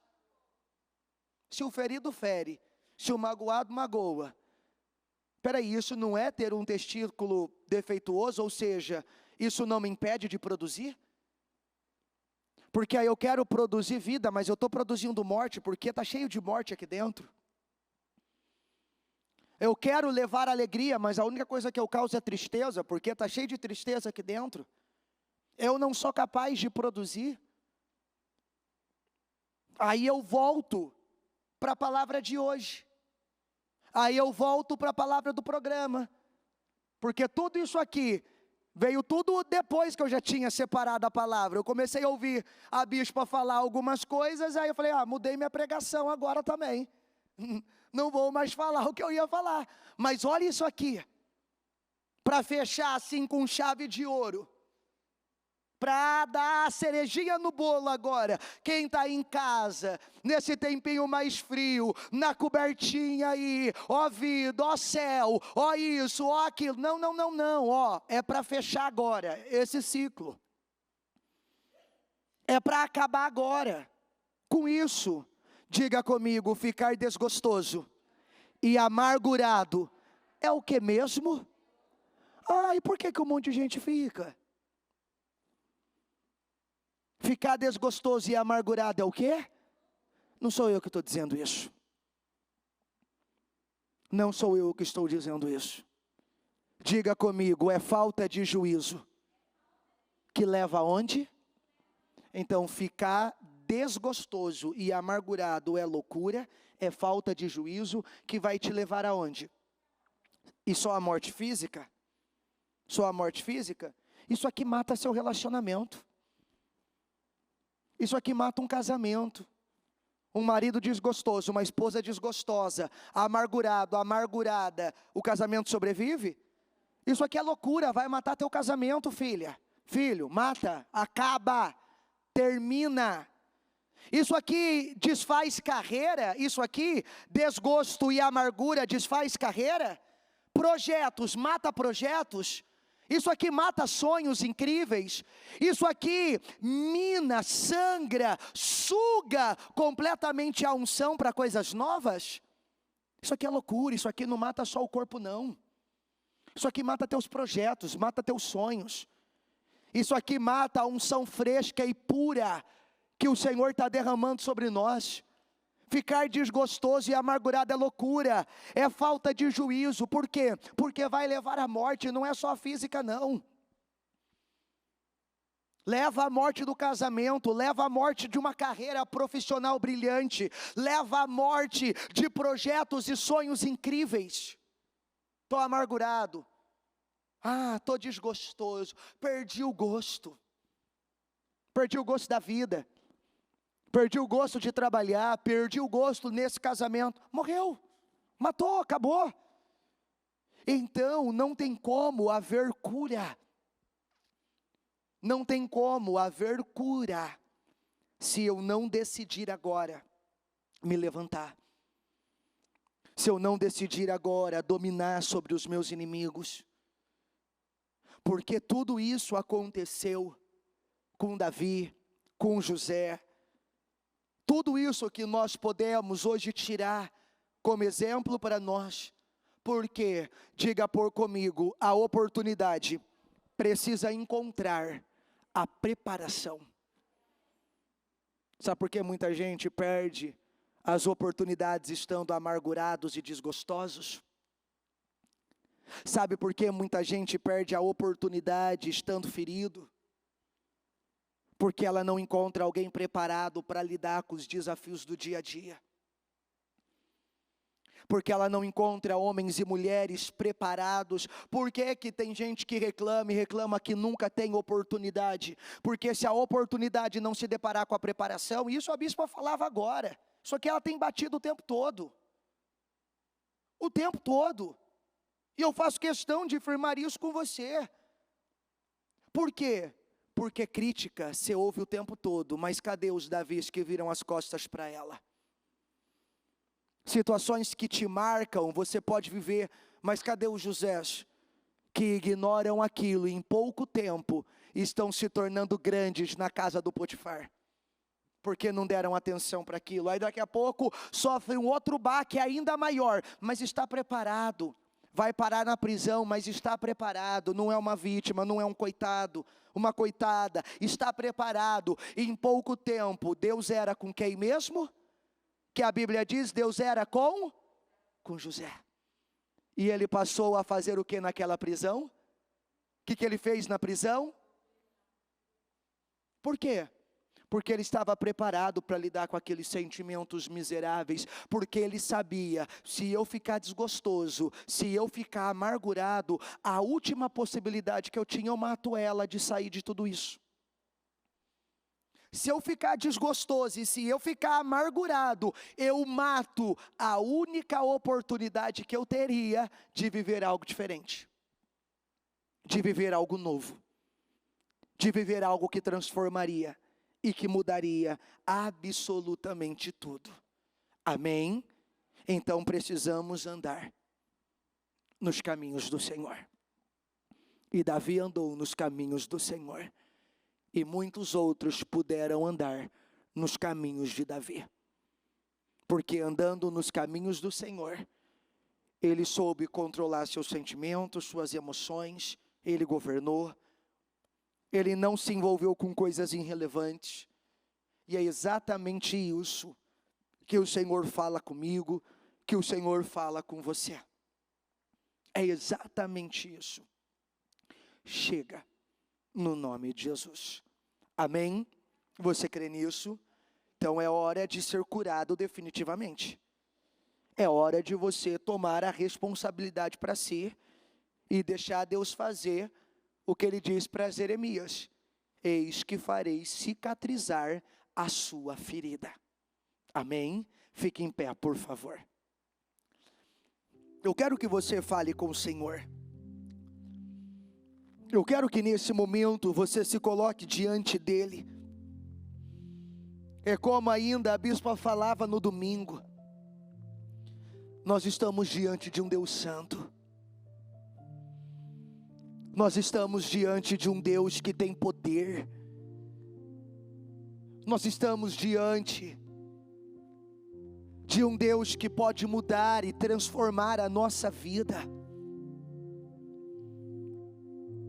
Se o ferido fere, se o magoado magoa. Peraí, isso não é ter um testículo defeituoso, ou seja, isso não me impede de produzir? Porque aí eu quero produzir vida, mas eu estou produzindo morte, porque está cheio de morte aqui dentro. Eu quero levar alegria, mas a única coisa que eu causo é tristeza, porque está cheio de tristeza aqui dentro. Eu não sou capaz de produzir. Aí eu volto para a palavra de hoje. Aí eu volto para a palavra do programa. Porque tudo isso aqui veio tudo depois que eu já tinha separado a palavra. Eu comecei a ouvir a bispa falar algumas coisas, aí eu falei: mudei minha pregação agora também. Não vou mais falar o que eu ia falar. Mas olha isso aqui, para fechar assim com chave de ouro, para dar a cerejinha no bolo agora. Quem está em casa, nesse tempinho mais frio, na cobertinha aí, ó vida, ó céu, ó isso, ó aquilo. Não, ó, é para fechar agora esse ciclo. É para acabar agora com isso. Diga comigo: ficar desgostoso e amargurado é o que mesmo? E por que um monte de gente fica? Ficar desgostoso e amargurado é o quê? Não sou eu que estou dizendo isso. Não sou eu que estou dizendo isso. Diga comigo: é falta de juízo. Que leva aonde? Então, ficar desgostoso e amargurado é loucura, é falta de juízo, que vai te levar aonde? E só a morte física? Só a morte física? Isso aqui mata seu relacionamento. Isso aqui mata um casamento. Um marido desgostoso, uma esposa desgostosa, amargurado, amargurada, o casamento sobrevive? Isso aqui é loucura, vai matar teu casamento, filha. Filho, mata, acaba, termina. Isso aqui desfaz carreira, isso aqui, desgosto e amargura desfaz carreira. Projetos, mata projetos. Isso aqui mata sonhos incríveis. Isso aqui mina, sangra, suga completamente a unção para coisas novas. Isso aqui é loucura, isso aqui não mata só o corpo não. Isso aqui mata teus projetos, mata teus sonhos. Isso aqui mata a unção fresca e pura que o Senhor está derramando sobre nós. Ficar desgostoso e amargurado é loucura, é falta de juízo. Por quê? Porque vai levar à morte, não é só física não. Leva à morte do casamento, leva à morte de uma carreira profissional brilhante, leva à morte de projetos e sonhos incríveis. Estou amargurado, estou desgostoso, perdi o gosto da vida. Perdi o gosto de trabalhar, perdi o gosto nesse casamento. Morreu, matou, acabou. então não tem como haver cura. Não tem como haver cura se eu não decidir agora me levantar. Se eu não decidir agora dominar sobre os meus inimigos. Porque tudo isso aconteceu com Davi, com José. Tudo isso que nós podemos hoje tirar como exemplo para nós. Porque, diga por comigo, a oportunidade precisa encontrar a preparação. Sabe por que muita gente perde as oportunidades estando amargurados e desgostosos? Sabe por que muita gente perde a oportunidade estando ferido? Porque ela não encontra alguém preparado para lidar com os desafios do dia a dia. Porque ela não encontra homens e mulheres preparados. Por que que tem gente que reclama que nunca tem oportunidade? Porque se a oportunidade não se deparar com a preparação, isso a bispa falava agora, só que ela tem batido o tempo todo. O tempo todo. E eu faço questão de afirmar isso com você. Por quê? Porque crítica você ouve o tempo todo, mas cadê os Davis que viram as costas para ela? Situações que te marcam, você pode viver, mas cadê os Josés que ignoram aquilo e em pouco tempo estão se tornando grandes na casa do Potifar? Porque não deram atenção para aquilo. Aí daqui a pouco sofre um outro baque ainda maior, mas está preparado. Vai parar na prisão, mas está preparado. Não é uma vítima, não é um coitado, uma coitada. Está preparado. E em pouco tempo, Deus era com quem mesmo? Que a Bíblia diz, Deus era com José. E ele passou a fazer o que naquela prisão? O que ele fez na prisão? Por quê? Porque ele estava preparado para lidar com aqueles sentimentos miseráveis. Porque ele sabia, se eu ficar desgostoso, se eu ficar amargurado, a última possibilidade que eu tinha, eu mato ela de sair de tudo isso. Se eu ficar desgostoso e se eu ficar amargurado, eu mato a única oportunidade que eu teria de viver algo diferente. De viver algo novo. De viver algo que transformaria e que mudaria absolutamente tudo. Amém? Então precisamos andar nos caminhos do Senhor. E Davi andou nos caminhos do Senhor. E muitos outros puderam andar nos caminhos de Davi. Porque andando nos caminhos do Senhor, ele soube controlar seus sentimentos, suas emoções, ele governou, ele não se envolveu com coisas irrelevantes. E é exatamente isso que o Senhor fala comigo, que o Senhor fala com você. É exatamente isso. Chega. No nome de Jesus. Amém? Você crê nisso? Então é hora de ser curado definitivamente. É hora de você tomar a responsabilidade para si e deixar Deus fazer o que ele diz para Jeremias. Eis que farei cicatrizar a sua ferida. Amém? Fique em pé, por favor. Eu quero que você fale com o Senhor. Eu quero que nesse momento você se coloque diante dele. É como ainda a bispa falava no domingo. Nós estamos diante de um Deus santo. Nós estamos diante de um Deus que tem poder. Nós estamos diante de um Deus que pode mudar e transformar a nossa vida.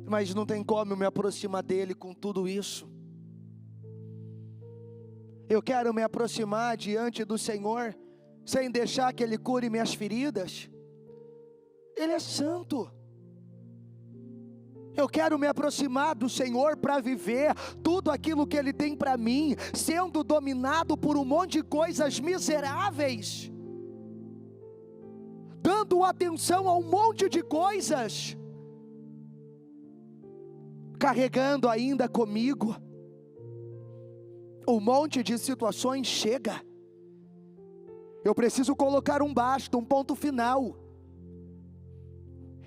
Mas não tem como eu me aproximar dele com tudo isso. Eu quero me aproximar diante do Senhor, sem deixar que ele cure minhas feridas. Ele é santo. Eu quero me aproximar do Senhor para viver tudo aquilo que ele tem para mim, sendo dominado por um monte de coisas miseráveis, dando atenção a um monte de coisas, carregando ainda comigo um monte de situações. Chega, eu preciso colocar um basta, um ponto final.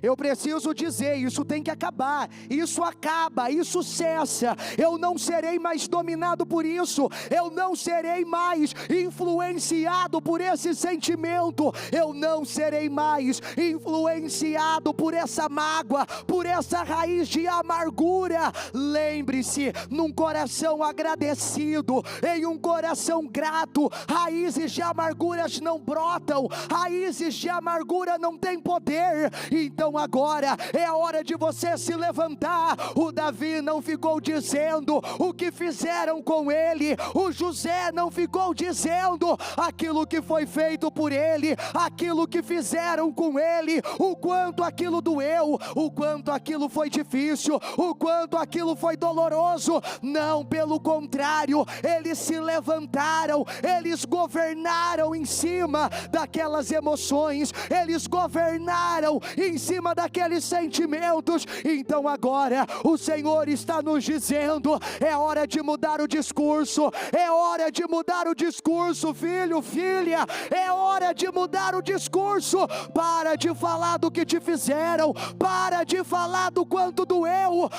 Eu preciso dizer, isso tem que acabar, isso acaba, isso cessa. Eu não serei mais dominado por isso, eu não serei mais influenciado por esse sentimento, eu não serei mais influenciado por essa mágoa, por essa raiz de amargura. Lembre-se, num coração agradecido, em um coração grato, raízes de amarguras não brotam, raízes de amargura não têm poder. Então agora é a hora de você se levantar. O Davi não ficou dizendo o que fizeram com ele, o José não ficou dizendo aquilo que foi feito por ele, aquilo que fizeram com ele, o quanto aquilo doeu, o quanto aquilo foi difícil, o quanto aquilo foi doloroso. Não, pelo contrário, eles se levantaram, eles governaram em cima daquelas emoções, eles governaram em cima daqueles sentimentos. Então agora o Senhor está nos dizendo, é hora de mudar o discurso, é hora de mudar o discurso, filho, filha, é hora de mudar o discurso. Para de falar do que te fizeram, para de falar do quanto doeu,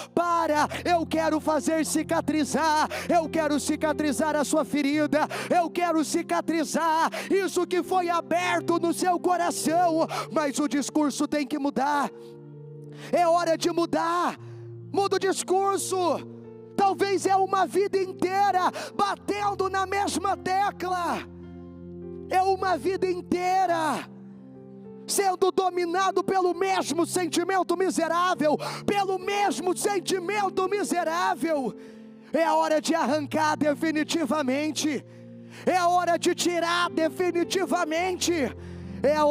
eu quero fazer cicatrizar, eu quero cicatrizar a sua ferida, eu quero cicatrizar isso que foi aberto no seu coração, mas o discurso tem que mudar, é hora de mudar. Muda o discurso. Talvez é uma vida inteira batendo na mesma tecla, é uma vida inteira sendo dominado pelo mesmo sentimento miserável, pelo mesmo sentimento miserável. É a hora de arrancar definitivamente, é a hora de tirar definitivamente. É a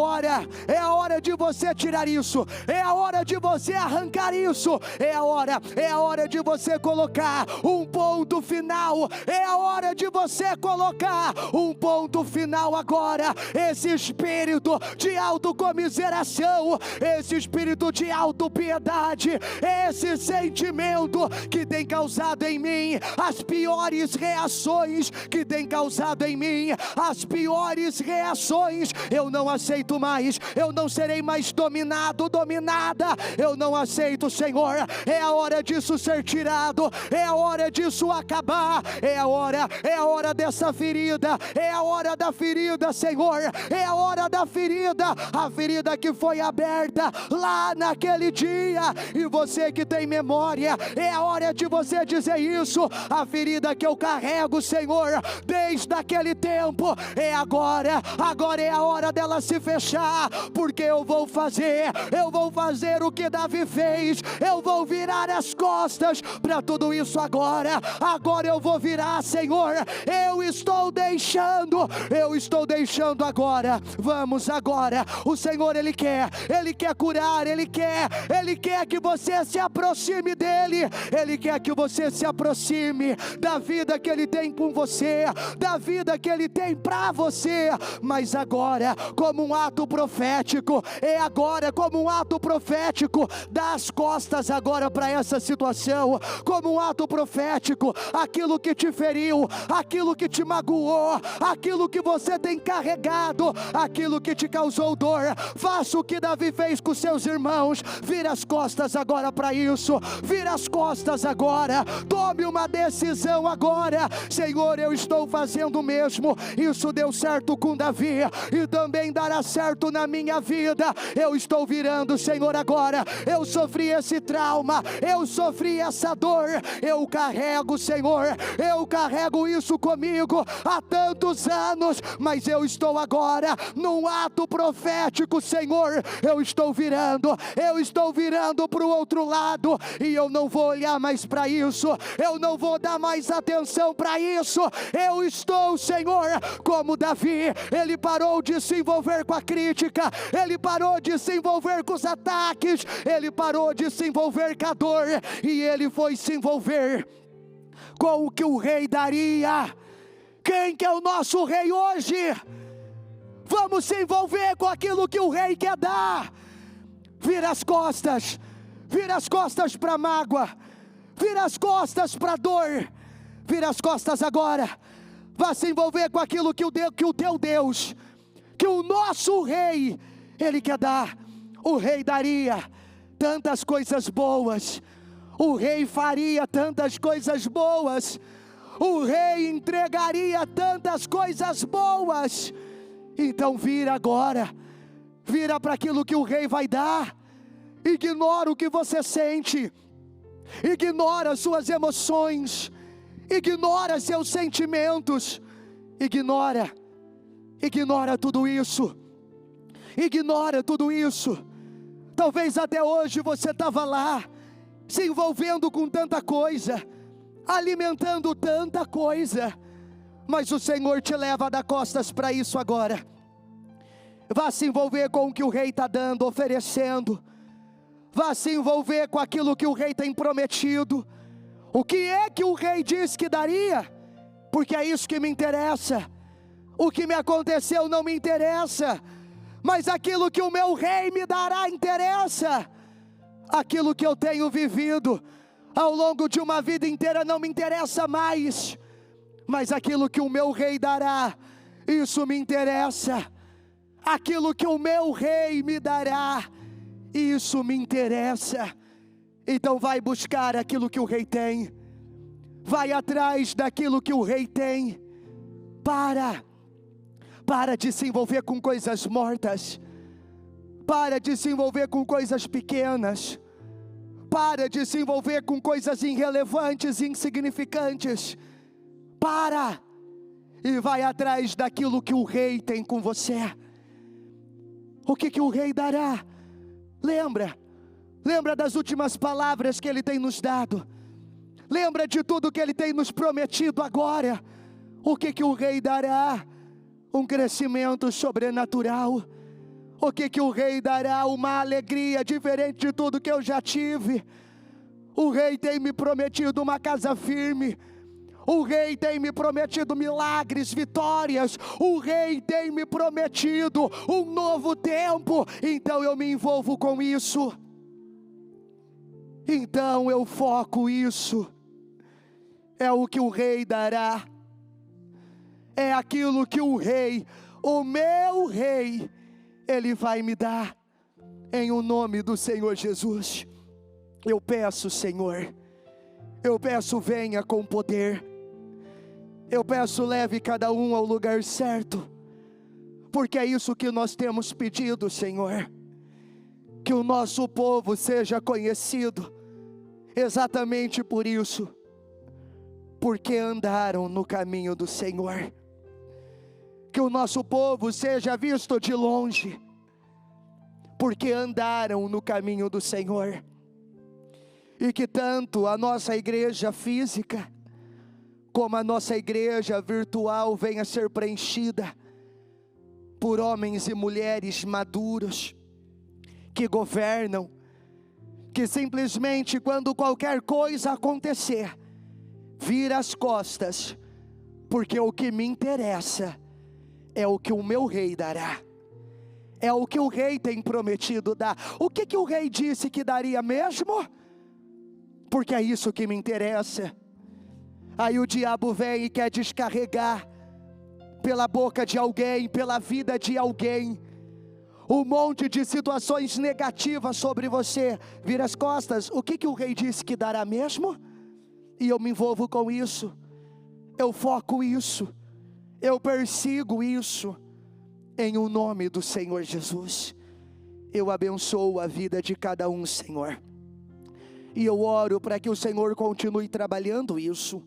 hora de você tirar isso, é a hora de você arrancar isso, é a hora de você colocar um ponto final, é a hora de você colocar um ponto final agora. Esse espírito de autocomiseração, esse espírito de autopiedade, esse sentimento que tem causado em mim as piores reações, que tem causado em mim as piores reações, eu não aceito mais, eu não serei mais dominado, dominada, eu não aceito, Senhor. É a hora disso ser tirado, é a hora disso acabar, é a hora dessa ferida, é a hora da ferida, Senhor, é a hora da ferida, a ferida que foi aberta lá naquele dia. E você que tem memória, é a hora de você dizer isso, a ferida que eu carrego, Senhor, desde aquele tempo, é agora é a hora dela se fechar, porque eu vou fazer o que Davi fez, eu vou virar as costas para tudo isso agora eu vou virar, Senhor, eu estou deixando agora. Vamos agora, o Senhor Ele quer curar, Ele quer que você se aproxime dEle, Ele quer que você se aproxime da vida que Ele tem com você, da vida que Ele tem para você. Mas agora, como um ato profético, como um ato profético, dá as costas agora para essa situação, como um ato profético, aquilo que te feriu, aquilo que te magoou, aquilo que você tem carregado, aquilo que te causou dor, faça o que Davi fez com seus irmãos, vira as costas agora para isso, vira as costas agora, tome uma decisão agora. Senhor, eu estou fazendo o mesmo, isso deu certo com Davi, e também dará certo na minha vida. Eu estou virando, Senhor, agora. Eu sofri esse trauma, eu sofri essa dor, eu carrego, Senhor, eu carrego isso comigo há tantos anos, mas eu estou agora num ato profético, Senhor, eu estou virando para o outro lado, e eu não vou olhar mais para isso, eu não vou dar mais atenção para isso. Eu estou, Senhor, como Davi, ele parou de se envolver com a crítica, ele parou de se envolver com os ataques, ele parou de se envolver com a dor, e ele foi se envolver com o que o rei daria. Quem que é o nosso rei hoje? Vamos se envolver com aquilo que o rei quer dar. Vira as costas para a mágoa, vira as costas para a dor, vira as costas agora. Vá se envolver com aquilo que o teu Deus, que o nosso rei, Ele quer dar. O rei daria, tantas coisas boas. O rei faria tantas coisas boas. O rei entregaria tantas coisas boas. Então vira agora. Vira para aquilo que o rei vai dar. Ignora o que você sente. Ignora suas emoções. Ignora seus sentimentos. Ignora tudo isso. Ignora tudo isso. Talvez até hoje você estava lá, se envolvendo com tanta coisa, alimentando tanta coisa, mas o Senhor te leva a dar costas para isso agora. Vá se envolver com o que o rei está dando, oferecendo. Vá se envolver com aquilo que o rei tem prometido. O que é que o rei disse que daria? Porque é isso que me interessa. O que me aconteceu não me interessa, mas aquilo que o meu rei me dará interessa. Aquilo que eu tenho vivido ao longo de uma vida inteira não me interessa mais, mas aquilo que o meu rei dará, isso me interessa. Aquilo que o meu rei me dará, isso me interessa. Então vai buscar aquilo que o rei tem. Vai atrás daquilo que o rei tem. Para de se envolver com coisas mortas. Para de se envolver com coisas pequenas. Para de se envolver com coisas irrelevantes e insignificantes. Para e vai atrás daquilo que o rei tem com você. O que o rei dará? Lembra das últimas palavras que ele tem nos dado. Lembra de tudo que ele tem nos prometido agora. O que o rei dará? Um crescimento sobrenatural. O que o rei dará? Uma alegria diferente de tudo que eu já tive. O rei tem me prometido uma casa firme. O rei tem me prometido milagres, vitórias. O rei tem me prometido um novo tempo. Então eu me envolvo com isso. Então eu foco isso. É o que o rei dará. É aquilo que o rei, o meu rei, ele vai me dar. Em o nome do Senhor Jesus. Eu peço, Senhor. Eu peço, venha com poder. Eu peço, leve cada um ao lugar certo. Porque é isso que nós temos pedido, Senhor. Que o nosso povo seja conhecido. Exatamente por isso. Porque andaram no caminho do Senhor. Que o nosso povo seja visto de longe. Porque andaram no caminho do Senhor. E que tanto a nossa igreja física, como a nossa igreja virtual venha a ser preenchida por homens e mulheres maduros, que governam, que simplesmente quando qualquer coisa acontecer, vira as costas, porque o que me interessa é o que o meu rei dará. É o que o rei tem prometido dar. O que o rei disse que daria mesmo? Porque é isso que me interessa. Aí o diabo vem e quer descarregar pela boca de alguém, pela vida de alguém, um monte de situações negativas sobre você. Vira as costas. O que o rei disse que dará mesmo? E eu me envolvo com isso. Eu foco isso. Eu persigo isso. Em o nome do Senhor Jesus. Eu abençoo a vida de cada um, Senhor. E eu oro para que o Senhor continue trabalhando isso.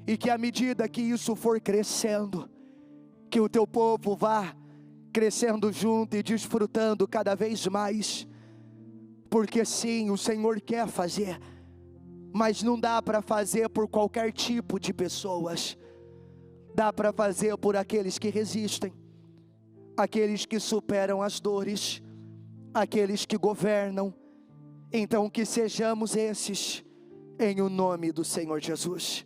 E que à medida que isso for crescendo, que o teu povo vá crescendo junto e desfrutando cada vez mais. Porque sim, o Senhor quer fazer, mas não dá para fazer por qualquer tipo de pessoas. Dá para fazer por aqueles que resistem, aqueles que superam as dores, aqueles que governam. Então que sejamos esses, em o nome do Senhor Jesus.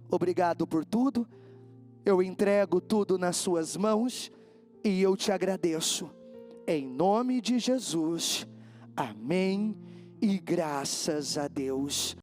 Obrigado por tudo. Eu entrego tudo nas suas mãos e eu te agradeço. Em nome de Jesus. Amém e graças a Deus.